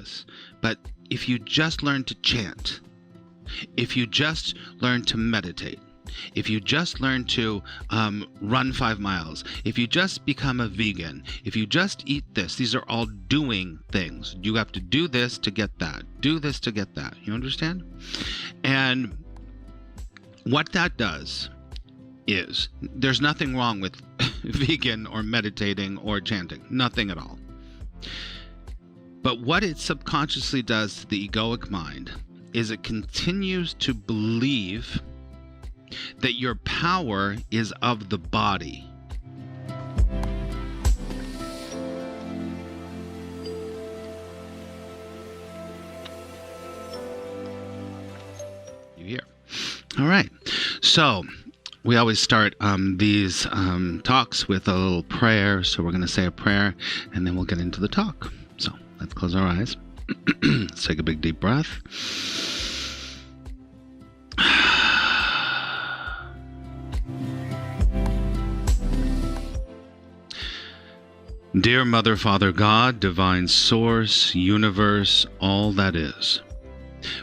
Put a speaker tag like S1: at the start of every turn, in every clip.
S1: is. But if you just learn to chant, if you just learn to meditate, if you just learn to run 5 miles, if you just become a vegan, if you just eat this, these are all doing things. You have to do this to get that, do this to get that. You understand? And what that does is, there's nothing wrong with vegan or meditating or chanting, nothing at all. But what it subconsciously does to the egoic mind is it continues to believe that your power is of the body. You hear? All right. So we always start these talks with a little prayer. So we're going to say a prayer and then we'll get into the talk. So let's close our eyes. Let's take a big deep breath. Dear Mother, Father God, Divine Source, Universe, all that is,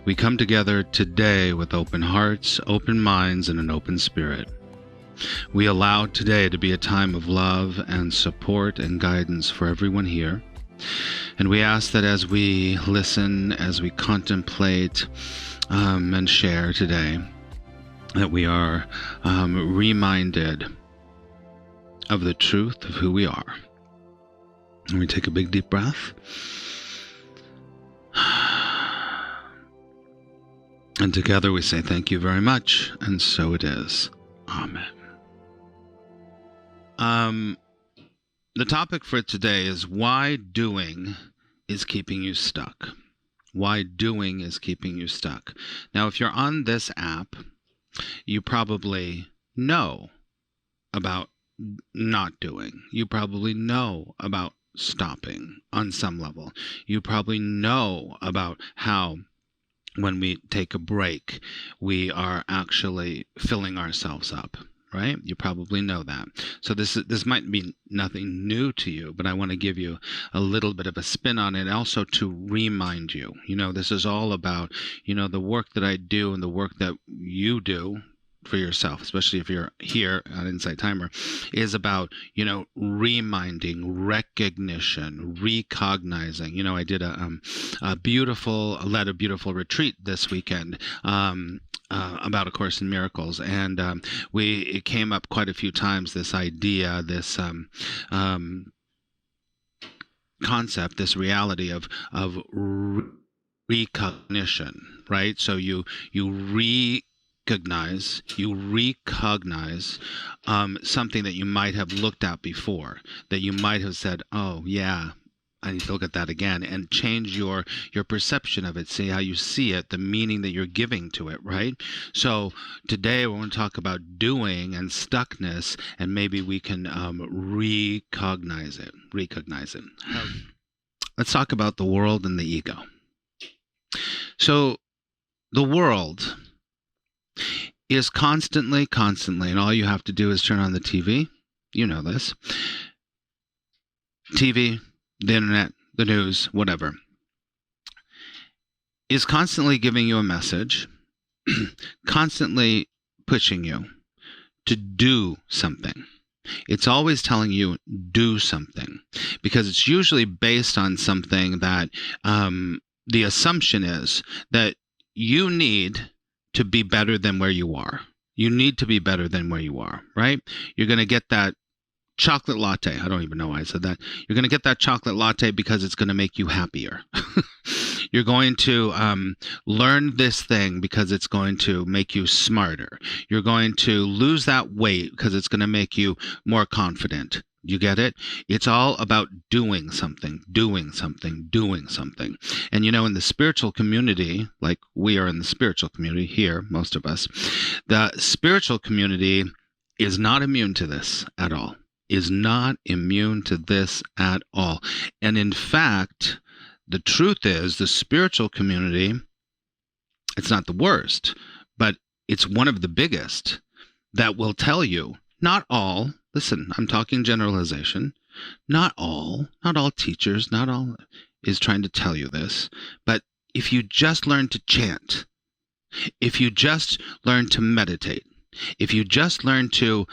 S1: we come together today with open hearts, open minds, and an open spirit. We allow today to be a time of love and support and guidance for everyone here. And we ask that as we listen, as we contemplate and share today, that we are reminded of the truth of who we are. And we take a big deep breath. And together we say thank you very much, and so it is. Amen. The topic for today is why doing is keeping you stuck. Why doing is keeping you stuck. Now, if you're on this app, you probably know about not doing. You probably know about stopping on some level. You probably know about how when we take a break, we are actually filling ourselves up, right? You probably know that. So this might be nothing new to you, but I want to give you a little bit of a spin on it, also to remind you. This is all about, the work that I do and the work that you do for yourself, especially if you're here on Insight Timer, is about, reminding, recognition, recognizing. I did a beautiful retreat this weekend about A Course in Miracles, and it came up quite a few times, this idea, this concept, this reality of recognition, right? So you recognize something that you might have looked at before, that you might have said, oh yeah, I need to look at that again, and change your perception of it, see how you see it, the meaning that you're giving to it, right? So today we want to talk about doing and stuckness, and maybe we can recognize it. Let's talk about the world and the ego. So the world is constantly, and all you have to do is turn on the TV. You know this. TV, the internet, the news, whatever, is constantly giving you a message, constantly pushing you to do something. It's always telling you, do something, because it's usually based on something that the assumption is that you need to be better than where you are. You need to be better than where you are, right? You're going to get that chocolate latte. I don't even know why I said that. You're going to get that chocolate latte because it's going to make you happier. You're going to learn this thing because it's going to make you smarter. You're going to lose that weight because it's going to make you more confident. You get it? It's all about doing something. And in the spiritual community, like we are in the spiritual community here, most of us, the spiritual community is not immune to this at all. And in fact, the truth is, the spiritual community, it's not the worst, but it's one of the biggest that will tell you, not all, listen, I'm talking generalization, not all teachers, not all, is trying to tell you this. But if you just learn to chant, if you just learn to meditate, if you just learn to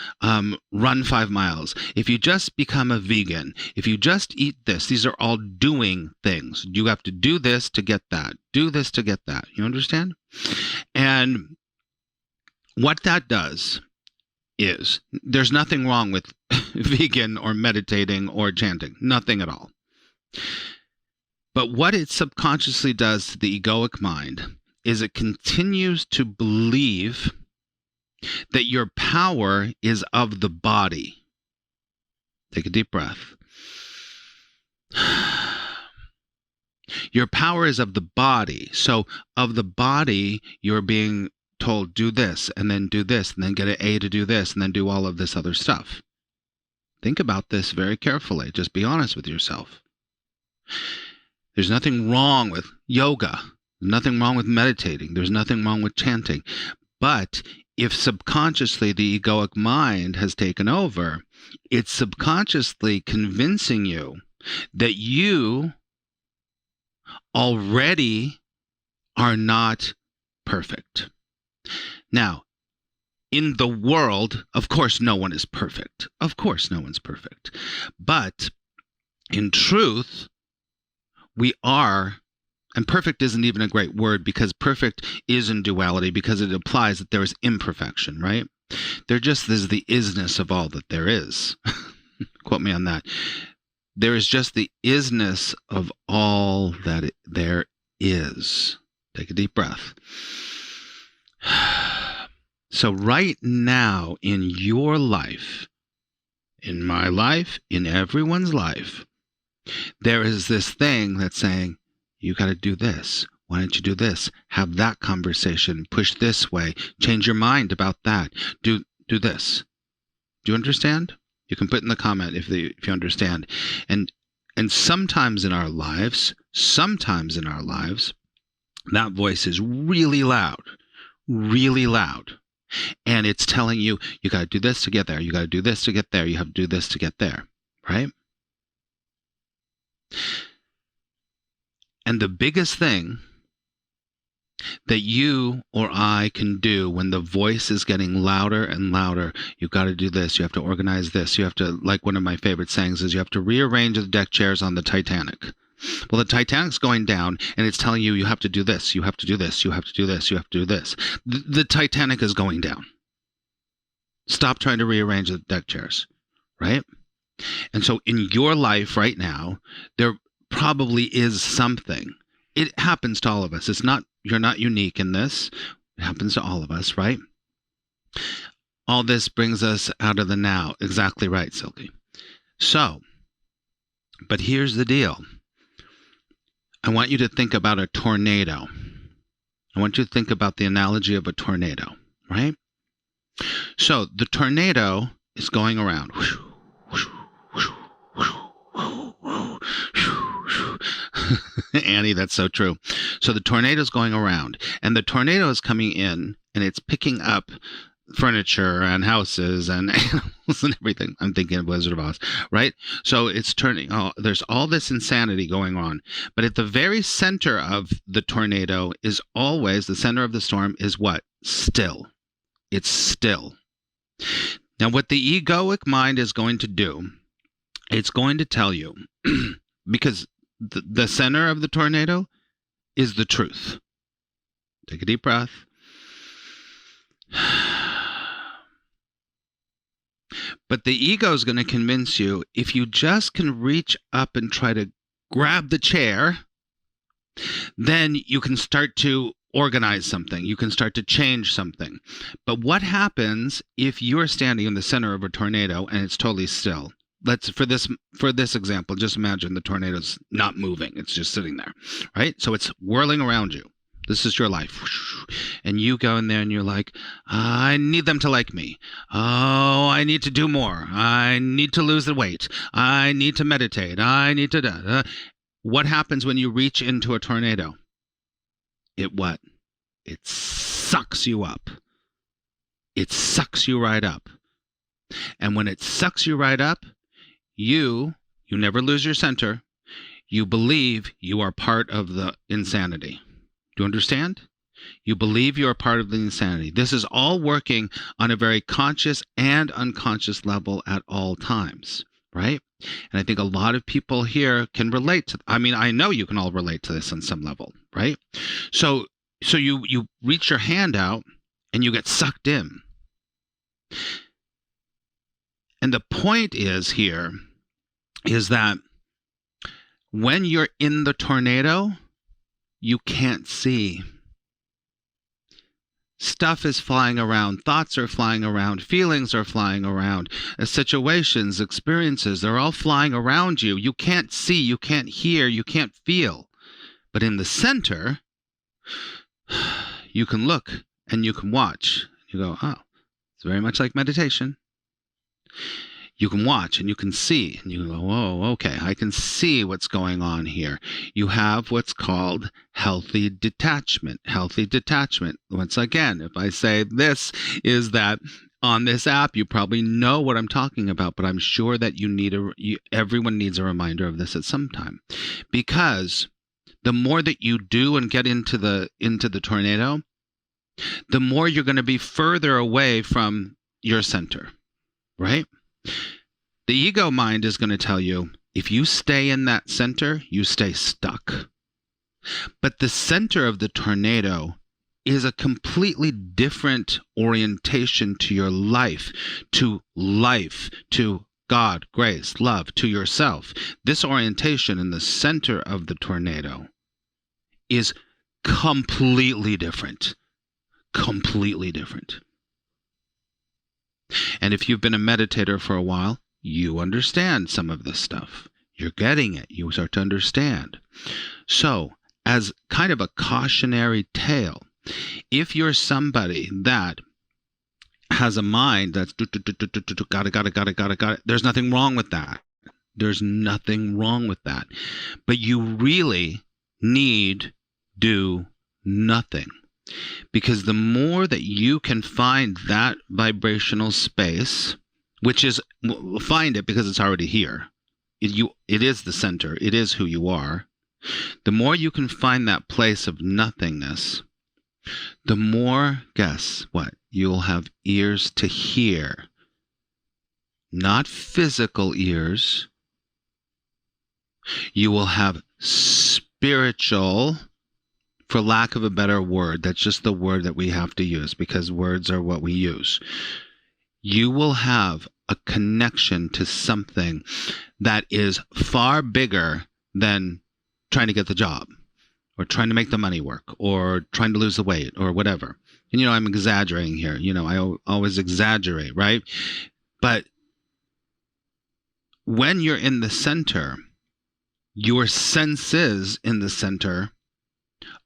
S1: run 5 miles, if you just become a vegan, if you just eat this, these are all doing things. You have to do this to get that. Do this to get that. You understand? And what that does is, there's nothing wrong with vegan or meditating or chanting. Nothing at all. But what it subconsciously does to the egoic mind is it continues to believe that your power is of the body. Take a deep breath. Your power is of the body. So of the body, you're being told, do this, and then do this, and then get an A to do this, and then do all of this other stuff. Think about this very carefully. Just be honest with yourself. There's nothing wrong with yoga. There's nothing wrong with meditating. There's nothing wrong with chanting. But if subconsciously the egoic mind has taken over, it's subconsciously convincing you that you already are not perfect. Now, in the world, of course, no one is perfect. Of course, no one's perfect. But in truth, we are. And perfect isn't even a great word, because perfect is in duality, because it implies that there is imperfection, right? There just is the isness of all that there is. Quote me on that. There is just the isness of all that there is. Take a deep breath. So right now in your life, in my life, in everyone's life, there is this thing that's saying, you got to do this. Why don't you do this? Have that conversation. Push this way. Change your mind about that. Do this. Do you understand? You can put in the comment if you understand. And sometimes in our lives, that voice is really loud, and it's telling you, you got to do this to get there. You got to do this to get there. You have to do this to get there, right? And the biggest thing that you or I can do when the voice is getting louder and louder, you've got to do this, you have to organize this, you have to, like one of my favorite sayings is, you have to rearrange the deck chairs on the Titanic. Well, the Titanic's going down, and it's telling you, you have to do this, you have to do this, you have to do this, you have to do this. The Titanic is going down. Stop trying to rearrange the deck chairs, right? And so in your life right now, there probably is something. It happens to all of us. You're not unique in this. It happens to all of us, right? All this brings us out of the now. Exactly right, Silky. So, but here's the deal. I want you to think about a tornado. I want you to think about the analogy of a tornado, right? So the tornado is going around. Annie, that's so true. So the tornado is going around, and the tornado is coming in, and it's picking up furniture and houses and animals and everything. I'm thinking of Wizard of Oz, right? So it's turning. Oh, there's all this insanity going on, but at the very center of the tornado is always, the center of the storm is what? Still. It's still. Now, what the egoic mind is going to do, it's going to tell you, because the center of the tornado is the truth. Take a deep breath. But the ego is going to convince you, if you just can reach up and try to grab the chair, then you can start to organize something. You can start to change something. But what happens if you're standing in the center of a tornado and it's totally still? Let's, for this example, just imagine the tornado's not moving. It's just sitting there, right? So it's whirling around you. This is your life. And you go in there and you're like, I need them to like me. Oh, I need to do more. I need to lose the weight. I need to meditate. I need to... What happens when you reach into a tornado? It what? It sucks you up. It sucks you right up. And when it sucks you right up, you never lose your center. You believe you are part of the insanity. Do you understand? You believe you are part of the insanity. This is all working on a very conscious and unconscious level at all times, right? And I think a lot of people here can relate to, I mean, I know you can all relate to this on some level, right? So you reach your hand out and you get sucked in. And the point is here is that when you're in the tornado, you can't see. Stuff is flying around, thoughts are flying around, feelings are flying around, situations, experiences, they're all flying around you. You can't see, you can't hear, you can't feel. But in the center, you can look and you can watch. You go, oh, it's very much like meditation. You can watch and you can see, and you go, oh, okay, I can see what's going on here. You have what's called healthy detachment. Healthy detachment. Once again, if I say this, is that on this app, you probably know what I'm talking about, but I'm sure that everyone needs a reminder of this at some time. Because the more that you do and get into the tornado, the more you're going to be further away from your center, right? The ego mind is going to tell you, if you stay in that center, you stay stuck. But the center of the tornado is a completely different orientation to your life, to God, grace, love, to yourself. This orientation in the center of the tornado is completely different. Completely different. And if you've been a meditator for a while, you understand some of this stuff. You're getting it. You start to understand. So, as kind of a cautionary tale, if you're somebody that has a mind that's got it, there's nothing wrong with that. There's nothing wrong with that. But you really need do nothing. Because the more that you can find that vibrational space, which is, find it because it's already here. It is the center. It is who you are. The more you can find that place of nothingness, the more, guess what? You'll have ears to hear. Not physical ears. You will have spiritual, for lack of a better word, that's just the word that we have to use because words are what we use. You will have a connection to something that is far bigger than trying to get the job or trying to make the money work or trying to lose the weight or whatever. And, I'm exaggerating here. I always exaggerate, right? But when you're in the center, your senses in the center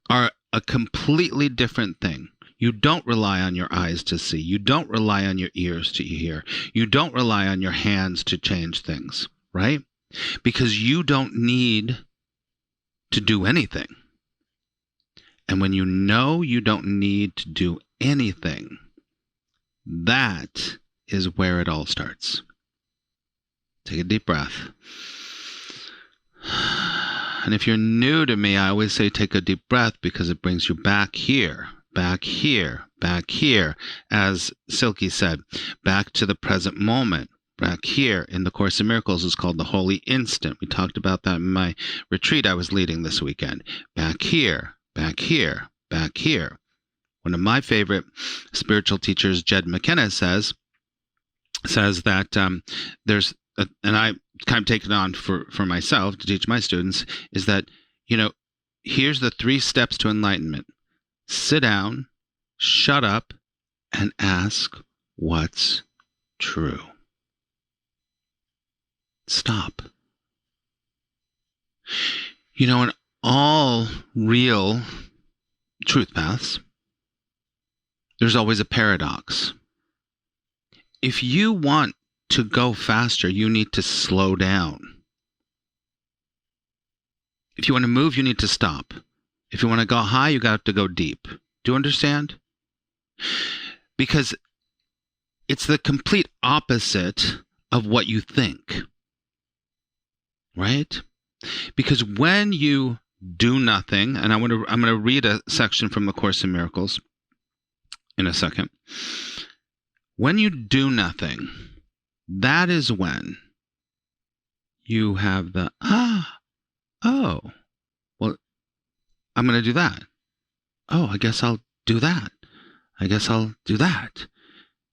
S1: are a completely different thing. You don't rely on your eyes to see. You don't rely on your ears to hear. You don't rely on your hands to change things, right? Because you don't need to do anything. And when you know you don't need to do anything, that is where it all starts. Take a deep breath. And if you're new to me, I always say take a deep breath because it brings you back here, back here, back here. As Silky said, back to the present moment, back here. In the Course in Miracles, it's called the Holy Instant. We talked about that in my retreat I was leading this weekend. Back here, back here, back here. One of my favorite spiritual teachers, Jed McKenna, says that there's, and I kind of take it on for myself to teach my students, is that, here's the 3 steps to enlightenment. Sit down, shut up, and ask what's true. Stop. In all real truth paths, there's always a paradox. If you want to go faster, you need to slow down. If you want to move, you need to stop. If you want to go high, you got to go deep. Do you understand? Because it's the complete opposite of what you think. Right? Because when you do nothing, and I'm going to read a section from the Course in Miracles in a second. When you do nothing, that is when you have the, oh, well, I'm going to do that. Oh, I guess I'll do that. I guess I'll do that.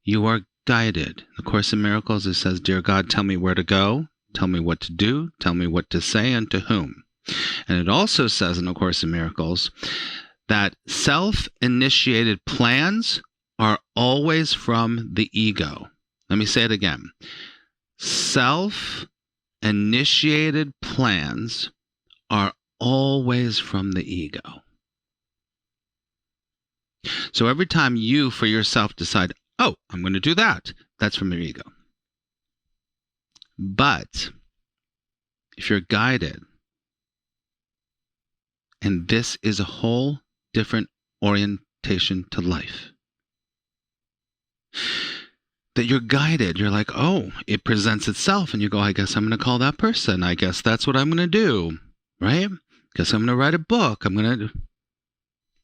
S1: You are guided. The Course in Miracles, it says, "Dear God, tell me where to go. Tell me what to do. Tell me what to say and to whom." And it also says in the Course in Miracles that self-initiated plans are always from the ego. Let me say it again. Self-initiated plans are always from the ego. So every time you, for yourself, decide, oh, I'm going to do that, that's from your ego. But if you're guided, and this is a whole different orientation to life, that you're guided, you're like, oh, it presents itself, and you go, I guess I'm going to call that person. I guess that's what I'm going to do, right? Guess I'm going to write a book. I'm going to,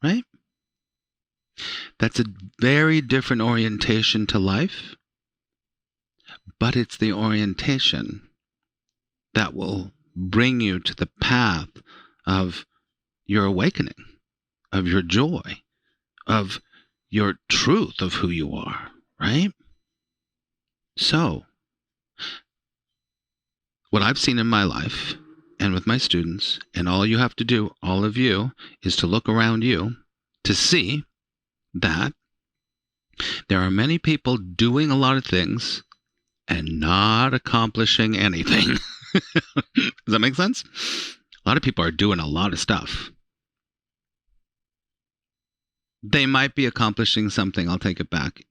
S1: right? That's a very different orientation to life, but it's the orientation that will bring you to the path of your awakening, of your joy, of your truth of who you are, right? So, what I've seen in my life and with my students, and all you have to do, all of you, is to look around you to see that there are many people doing a lot of things and not accomplishing anything. Does that make sense? A lot of people are doing a lot of stuff. They might be accomplishing something, I'll take it back,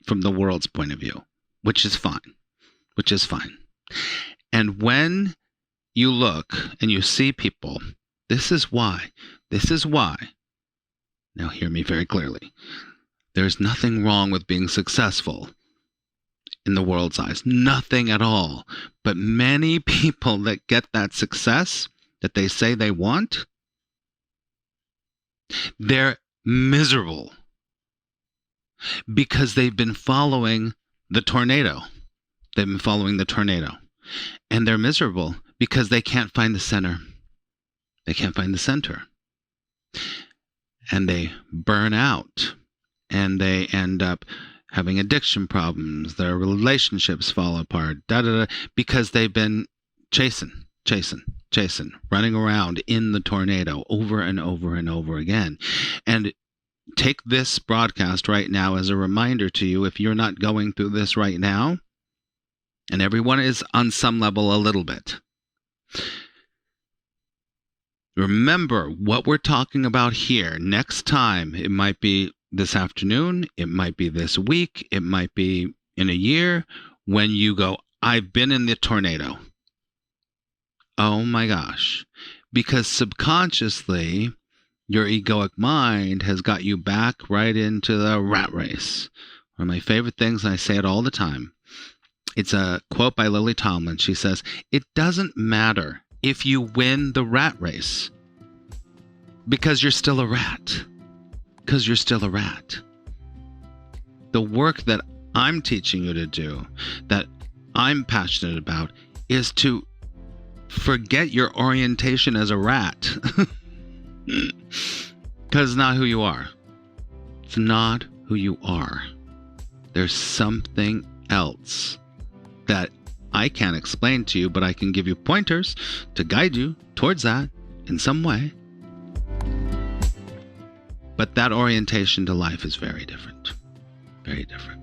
S1: from the world's point of view, which is fine. And when you look and you see people, this is why. Now hear me very clearly. There's nothing wrong with being successful in the world's eyes. Nothing at all. But many people that get that success that they say they want, they're miserable because they've been following the tornado. And they're miserable because they can't find the center. And they burn out. And they end up having addiction problems. Their relationships fall apart. Because they've been chasing, running around in the tornado over and over and over again. And take this broadcast right now as a reminder to you, if you're not going through this right now, and everyone is on some level a little bit, remember what we're talking about here. Next time, it might be this afternoon, it might be this week, it might be in a year, when you go, I've been in the tornado. Oh my gosh. Because subconsciously, your egoic mind has got you back right into the rat race. One of my favorite things, and I say it all the time. It's a quote by Lily Tomlin. She says, it doesn't matter if you win the rat race, because you're still a rat. The work that I'm teaching you to do, that I'm passionate about, is to forget your orientation as a rat. Because it's not who you are. It's not who you are. There's something else that I can't explain to you, but I can give you pointers to guide you towards that in some way. But that orientation to life is very different. Very different.